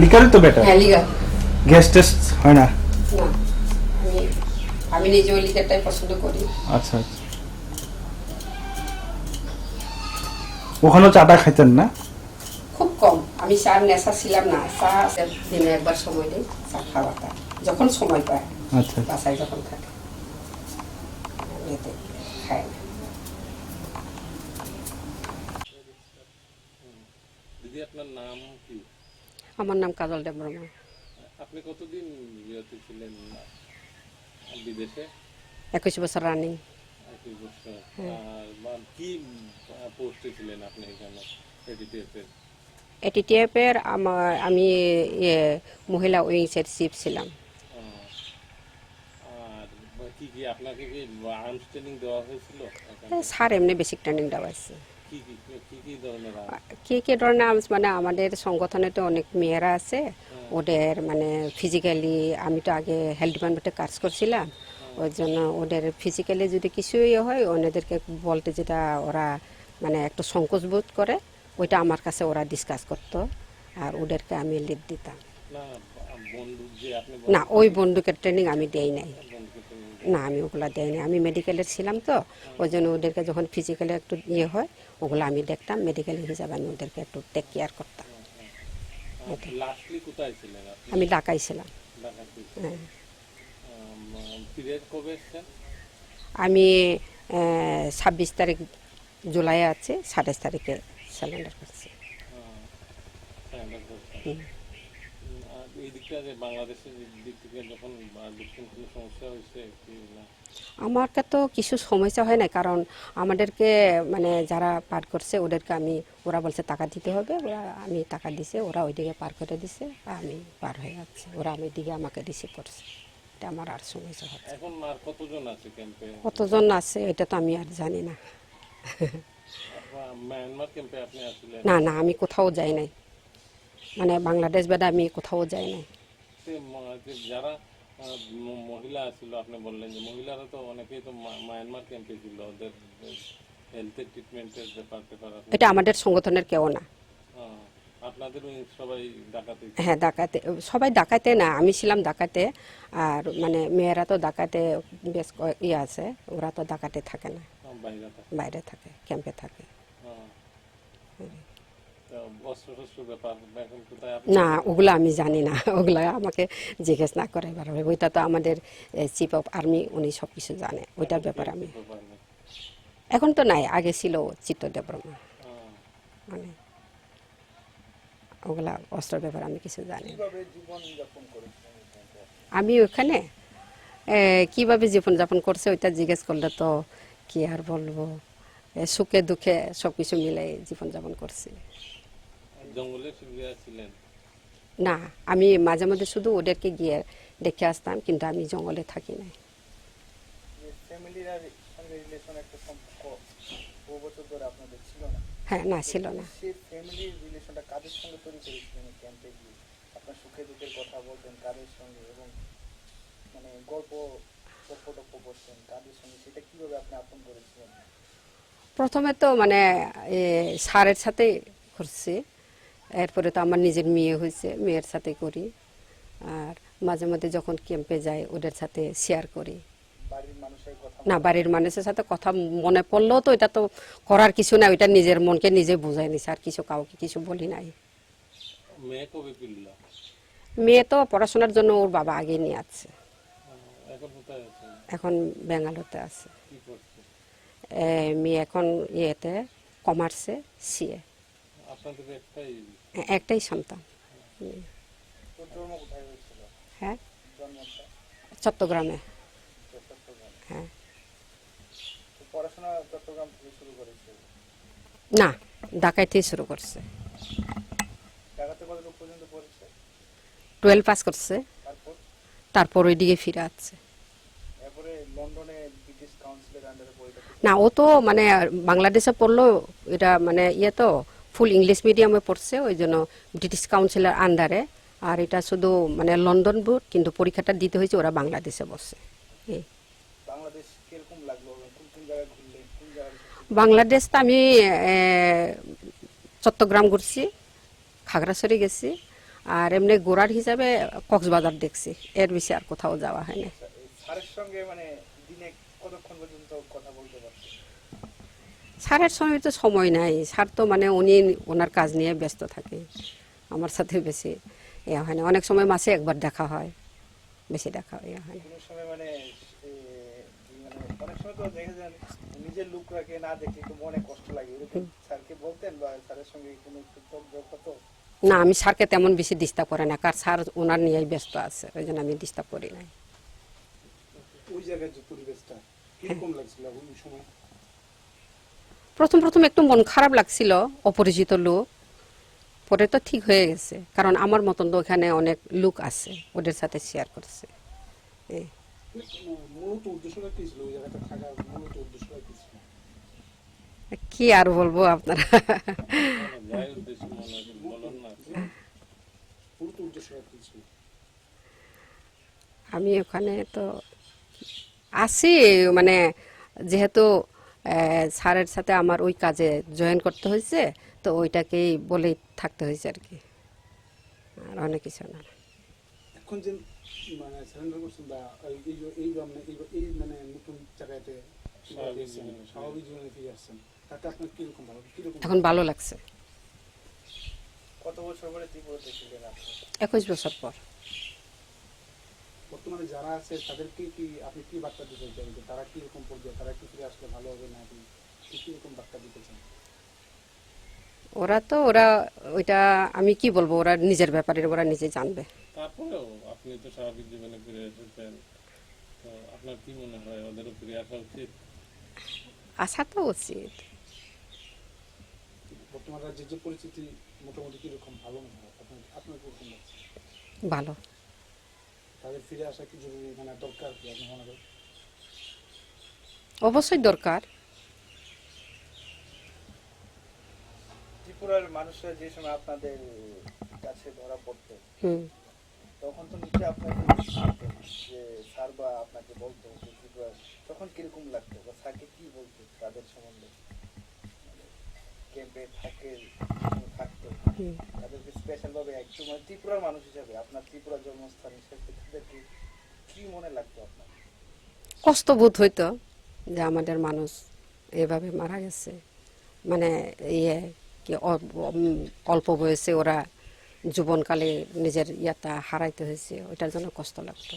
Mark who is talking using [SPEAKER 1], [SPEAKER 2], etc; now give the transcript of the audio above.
[SPEAKER 1] লিকারই তো বেটার।
[SPEAKER 2] হ্যাঁ লিগার।
[SPEAKER 1] গ্যাস টেস্ট হয় না?
[SPEAKER 2] না, আমি নিজে ওই লিগারটাই পছন্দ করি।
[SPEAKER 1] আচ্ছা আচ্ছা। ওখানেও চাটা খাইতেন না?
[SPEAKER 2] খুব কম, আমি চার নেশা ছিলাম না, চা দিনে একবার সময় দিই চা খাওয়াটা, যখন সময় পায়।
[SPEAKER 1] আচ্ছা
[SPEAKER 2] বাসায় যখন থাকে এতে খাই না।
[SPEAKER 3] দিদি আপনার নাম কি?
[SPEAKER 2] আমার নাম কাজল দেববর্মা।
[SPEAKER 3] আপনি কতদিন বিয়েতে ছিলেন বিদেশে?
[SPEAKER 2] 21 বছর রানিং।
[SPEAKER 3] 21 বছর। আর কি পোস্টে ছিলেন আপনি এখানে এটিটিএফের?
[SPEAKER 2] এটিটিএফের আমি মহিলা উইংসের চিফ ছিলাম।
[SPEAKER 3] আর কি কি আপনাকে কি আর্মস ট্রেনিং দেওয়া হয়েছিল?
[SPEAKER 2] স্যার এমনি বেসিক ট্রেনিং দেওয়া আছে।
[SPEAKER 3] কি কি কি কি ধরনের
[SPEAKER 2] কি ধরনের আর্মস মানে আমাদের সংগঠনে তো অনেক মেয়েরা আছে, ওদের মানে ফিজিক্যালি, আমি তো আগে হেলথ ডিপার্টমেন্টে কাজ করছিলাম, ওই জন্য ওদের ফিজিক্যালি যদি কিছুই হয় ওনাদেরকে বলতে যেটা ওরা মানে একটু সংকোচ বোধ করে, ওইটা আমার কাছে ওরা ডিসকাস করতো আর ওদেরকে আমি লিড দিতাম। না, ওই বন্দুকের ট্রেনিং আমি দেই নাই। না, আমি ওগুলা দেই নাই, আমি মেডিকেলের ছিলাম তো, ওই জন্য ওদেরকে যখন ফিজিক্যালি একটু ইয়ে হয় ওগুলো আমি দেখতাম, মেডিকেল হিসাবে আমি ওদেরকে একটু টেক কেয়ার করতাম। আমি ঢাকায় ছিলাম। হ্যাঁ, আমি 26 তারিখ জুলাই আছে, 27 তারিখে স্যালেন্ডার করছি। আমাকে তো কিছু সমস্যা হয় না, কারণ আমাদেরকে মানে যারা পার করছে ওদেরকে ওরা বলছে টাকা দিতে হবে, আমি টাকা দিছে, ওরা ওইদিকে পার করে দিছে, আমি পার হয়ে যাচ্ছে, ওরা ওইদিকে আমাকে রিসিভ করছে। এটা আমার আর সমস্যা হচ্ছে।
[SPEAKER 3] এখন আর কতজন আছে ক্যাম্পে?
[SPEAKER 2] কতজন আছে এটা তো আমি আর জানি না।
[SPEAKER 3] মায়ানমার ক্যাম্পে আপনি আসলে?
[SPEAKER 2] না না, আমি কোথাও যাই নাই, মানে বাংলাদেশ বেদা আমি কোথাও যাই নাই।
[SPEAKER 3] যারা মহিলা ছিল, আপনি বললেন যে মহিলারা তো অনেকেই তো মায়ানমার ক্যাম্পে ছিল, ওদের হেলথের ট্রিটমেন্টের ব্যাপার।
[SPEAKER 2] এটা আমাদের সংগঠনের কেউ না।
[SPEAKER 3] আপনাদের সবাই ডাকাতে? হ্যাঁ,
[SPEAKER 2] ডাকাতে, সবাই ডাকাতে না, আমি ছিলাম ডাকাতে, আর মানে মেয়েরা তো ডাকাতে বেশ ইয়ে আছে, ওরা তো ডাকাতে থাকে না, বাইরে থাকে, ক্যাম্পে থাকে। না, ওগুলো আমি জানি না, ওগুলা আমাকে জিজ্ঞেস না করে এবার, ওইটা তো আমাদের চিফ অফ আর্মি, উনি সব কিছু জানে, ওইটার ব্যাপারে আমি এখন তো নাই, আগে ছিল চিত্ত দেববর্মা, মানে ওগুলা অস্ত্রের ব্যাপারে আমি কিছু জানি না। আমি ওখানে কিভাবে জীবনযাপন করছে ওইটা জিজ্ঞেস করলে তো কি আর বলবো, সুখে দুঃখে সব কিছু মিলে জীবনযাপন করছি। না, আমি মাঝে মাঝে শুধু ওদেরকে গিয়ে দেখে আসতাম, কিন্তু আমি জঙ্গলে থাকি না। হ্যাঁ, না ছিল না। প্রথমে তো মানে স্যারের সাথে করছি, এরপরে তো আমার নিজের মেয়ে হয়েছে, মেয়ের সাথে করি, আর মাঝে মাঝে যখন ক্যাম্পে যাই ওদের সাথে শেয়ার করি। না, বাড়ির মানুষের সাথে কথা মনে পড়লেও তো এটা তো করার কিছু না, ওইটা নিজের মনকে নিজে বোঝাই নিছে, আর কিছু কাউকে কিছু বলি নাই। মেয়ে তো পড়াশোনার জন্য ওর বাবা আগে নিয়ে আছে, এখন বেঙ্গালুরুতে আছে। মেয়ে এখন ইয়েতে কমার্সে সিএ। একটাই সন্তান। হ্যাঁ, চট্টগ্রামে। হ্যাঁ, না, ঢাকায় থেকে শুরু করছে। 12 পাস করছে, তারপর ওইদিকে ফিরে আসছে। না, ও তো মানে বাংলাদেশে পড়লো, এটা মানে ইয়ে তো ফুল ইংলিশ মিডিয়ামে পড়ছে, ওই জন্য ব্রিটিশ কাউন্সিলের আন্ডারে, আর এটা শুধু মানে লন্ডন বোর্ড, কিন্তু পরীক্ষাটা দিতে হয়েছে ওরা বাংলাদেশে বসে। বাংলাদেশ তো আমি চট্টগ্রাম ঘুরছি, খাগড়াছড়ি গেছি, আর এমনি ঘোরার হিসাবে কক্সবাজার দেখছি, এর বেশি আর কোথাও যাওয়া হয়নি।
[SPEAKER 1] স্যারের সঙ্গে মানে দিনে কতক্ষণ পর্যন্ত কথা বলতে পারছেন?
[SPEAKER 2] স্যারের সঙ্গে তো সময় নাই, স্যার তো মানে উনি ওনার কাজ নিয়ে ব্যস্ত থাকে, আমার সাথে বেশি ইয়ে হয় না। অনেক সময় মাসে একবার দেখা হয়, বেশি দেখা ইয়ে হয় না।
[SPEAKER 1] কোনো সময় মানে মানে অনেক সময় তো দেখা যায় নিজের লোক রাখে না দেখলে একটু মনে কষ্ট লাগে, এরকম স্যারকে বলতেন বা স্যারের সঙ্গে কোনো একটু তর্ক হতো?
[SPEAKER 2] না, আমি স্যারকে তেমন বেশি ডিস্টার্ব করে না, কারণ স্যার ওনার নিয়েই ব্যস্ত আছে, ওই জন্য আমি ডিস্টার্ব করি নাই।
[SPEAKER 1] ওই জায়গার যে পরিবেশটা কিরকম লাগছিল ওই সময়?
[SPEAKER 2] প্রথম প্রথম একটু মন খারাপ লাগছিল, অপরিচিত লোক, পরে তো ঠিক হয়ে গেছে, কারণ আমার মতন তো ওখানে অনেক লোক আছে, ওদের সাথে শেয়ার করছে। এই
[SPEAKER 1] মূলত উদ্দেশ্যটা কি ছিল ওই জায়গাটা থাকার? মূলত উদ্দেশ্যটা কি ছিল?
[SPEAKER 2] কি আর বলবো আপনারা।
[SPEAKER 3] যাই উদ্দেশ্য মনে হয় বলুন না।
[SPEAKER 1] মূলত উদ্দেশ্যটা কি ছিল?
[SPEAKER 2] আমি ওখানে তো আছি মানে, যেহেতু স্যারের সাথে আমার ওই কাজে জয়েন করতে হয়েছে, তো ওইটাকেই বলেই থাকতে হয়েছে আর কি, আর অনেক কিছু না।
[SPEAKER 1] এখন যে মানে সারেন্ডার করছেন বা এই এই মানে নতুন জায়গাতে স্বাভাবিক জীবনে ফিরে আসছেন, তাতে আপনার কিরকম ভালো কিরকম?
[SPEAKER 2] এখন ভালো লাগছে।
[SPEAKER 1] কত বছর পরে ত্রিপুরাতে ছিলেন আপনি?
[SPEAKER 2] 21 বছর পর।
[SPEAKER 1] বর্তমানে যারা আছে তাদেরকে কি আপনি কি বার্তা দিতে চান, যে তারা কিরকম পর্যায়ে, তারা কি ফিরে আসলে ভালো হবে না, আপনি কিরকম বার্তা দিতে চান?
[SPEAKER 2] ওরা ওইটা আমি কি বলবো, ওরা নিজের ব্যাপারে ওরা নিজে জানবে।
[SPEAKER 3] তারপরেও আপনি তো স্বাভাবিক জীবনে ফিরে এসেছেন, তো আপনার কি মনে হয় ওদেরও ফিরে আসা উচিত?
[SPEAKER 2] আশা তো উচিত।
[SPEAKER 1] বর্তমান রাজ্যের যে পরিস্থিতি মোটামুটি কিরকম, ভালো মনে হয় আপনার? আপনার কিরকম লাগছে?
[SPEAKER 2] ভালো।
[SPEAKER 1] তাদের ফিরে আসা কি জরুরি, মানে দরকার কি আপনি মনে করেন?
[SPEAKER 2] অবশ্যই দরকার।
[SPEAKER 1] ত্রিপুরার মানুষরা যে সময় আপনাদের কাছে ধরা পড়তো, তখন তো নিশ্চয়ই আপনাকে যে স্যার বা আপনাকে বলতো যে ত্রিপুরা, তখন কিরকম লাগতো বা স্যারকে কি বলতো তাদের সম্বন্ধে? ক্যাম্পে থাকতো তাদেরকে স্পেশাল ভাবে একটু, মানে ত্রিপুরার মানুষ হিসাবে, আপনার ত্রিপুরা জন্মস্থান হিসাবে তাদেরকে কি মনে লাগতো আপনার?
[SPEAKER 2] কষ্ট বোধ হইতো যে আমাদের মানুষ এভাবে মারা গেছে, মানে ইয়ে কি অল্প বয়সে ওরা জীবনকালে নিজের ইয়াটা হারাইতে হয়েছে, ওইটার জন্য কষ্ট লাগতো।